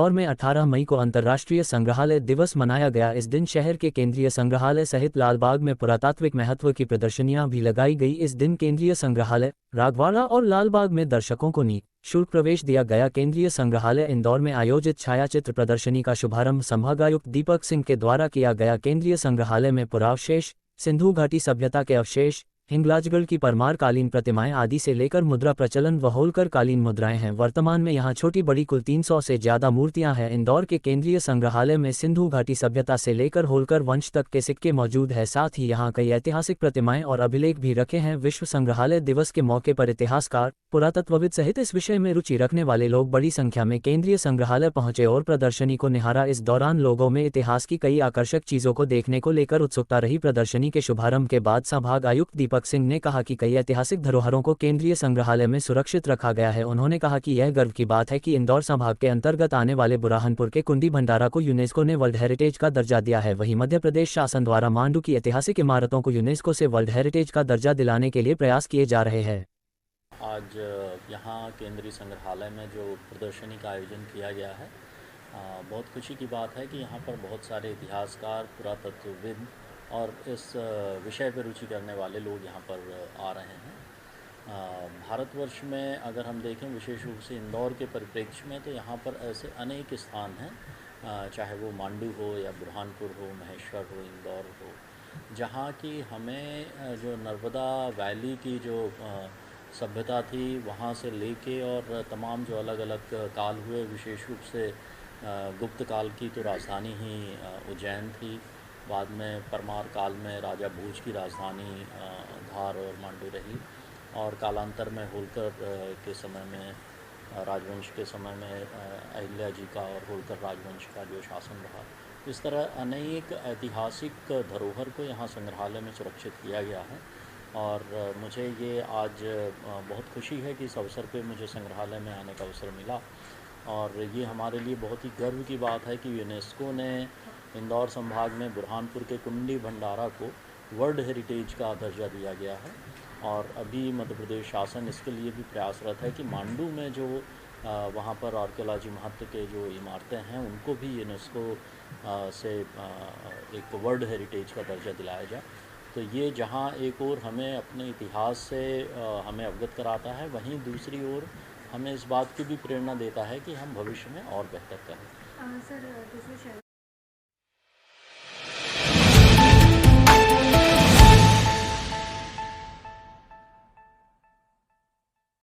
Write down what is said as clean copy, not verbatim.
इंदौर में 18 मई को अंतर्राष्ट्रीय संग्रहालय दिवस मनाया गया। इस दिन शहर के केंद्रीय संग्रहालय सहित लालबाग में पुरातात्विक महत्व की प्रदर्शनियां भी लगाई गई। इस दिन केंद्रीय संग्रहालय रागवाड़ा और लालबाग में दर्शकों को निःशुल्क प्रवेश दिया गया। केंद्रीय संग्रहालय इंदौर में आयोजित छायाचित्र प्रदर्शनी का शुभारंभ संभागायुक्त दीपक सिंह के द्वारा किया गया। केंद्रीय संग्रहालय में पुरावशेष, सिंधु घाटी सभ्यता के अवशेष, हिंगलाजगढ़ की परमार कालीन प्रतिमाएं आदि से लेकर मुद्रा प्रचलन व होलकर कालीन मुद्राएं हैं। वर्तमान में यहां छोटी बड़ी कुल 300 से ज्यादा मूर्तियां हैं। इंदौर के केंद्रीय संग्रहालय में सिंधु घाटी सभ्यता से लेकर होलकर वंश तक के सिक्के मौजूद है। साथ ही यहां कई ऐतिहासिक प्रतिमाएं और अभिलेख भी रखे हैं। विश्व संग्रहालय दिवस के मौके पर इतिहासकार, पुरातत्वविद सहित इस विषय में रुचि रखने वाले लोग बड़ी संख्या में केंद्रीय संग्रहालय पहुंचे और प्रदर्शनी को निहारा। इस दौरान लोगों में इतिहास की कई आकर्षक चीजों को देखने को लेकर उत्सुकता रही। प्रदर्शनी के शुभारंभ के बाद संभाग आयुक्त दीपक सिंह ने कहा कि कई ऐतिहासिक धरोहरों को केंद्रीय संग्रहालय में सुरक्षित रखा गया है। उन्होंने कहा कि यह गर्व की बात है कि इंदौर संभाग के अंतर्गत आने वाले बुरहानपुर के कुंडी भंडारा को यूनेस्को ने वर्ल्ड हेरिटेज का दर्जा दिया है। वहीं मध्य प्रदेश शासन द्वारा मांडू की ऐतिहासिक इमारतों को यूनेस्को से वर्ल्ड हेरिटेज का दर्जा दिलाने के लिए प्रयास किए जा रहे हैं। आज यहाँ केंद्रीय संग्रहालय में जो प्रदर्शनी का आयोजन किया गया है, बहुत खुशी की बात है कि यहाँ पर बहुत सारे इतिहासकार, पुरातत्वविद और इस विषय पर रुचि करने वाले लोग यहाँ पर आ रहे हैं। भारतवर्ष में अगर हम देखें, विशेष रूप से इंदौर के परिप्रेक्ष्य में, तो यहाँ पर ऐसे अनेक स्थान हैं, चाहे वो मांडू हो या बुरहानपुर हो, महेश्वर हो, इंदौर हो, जहाँ की हमें जो नर्मदा वैली की जो सभ्यता थी वहाँ से लेके और तमाम जो अलग अलग काल हुए, विशेष रूप से गुप्त काल की तो राजधानी ही उज्जैन थी। बाद में परमार काल में राजा भोज की राजधानी धार और मांडू रही, और कालांतर में होलकर के समय में, राजवंश के समय में अहिल्या जी का और होलकर राजवंश का जो शासन रहा। इस तरह अनेक ऐतिहासिक धरोहर को यहाँ संग्रहालय में सुरक्षित किया गया है। और मुझे ये आज बहुत खुशी है कि इस अवसर पे मुझे संग्रहालय में आने का अवसर मिला, और ये हमारे लिए बहुत ही गर्व की बात है कि यूनेस्को ने इंदौर संभाग में बुरहानपुर के कुंडी भंडारा को वर्ल्ड हेरिटेज का दर्जा दिया गया है। और अभी मध्य प्रदेश शासन इसके लिए भी प्रयासरत है कि मांडू में जो वहाँ पर आर्कियोलॉजी महत्व के जो इमारतें हैं, उनको भी यूनेस्को से एक वर्ल्ड हेरिटेज का दर्जा दिलाया जाए। तो ये जहाँ एक ओर हमें अपने इतिहास से हमें अवगत कराता है, वहीं दूसरी ओर हमें इस बात की भी प्रेरणा देता है कि हम भविष्य में और बेहतर करें। सर, जैसे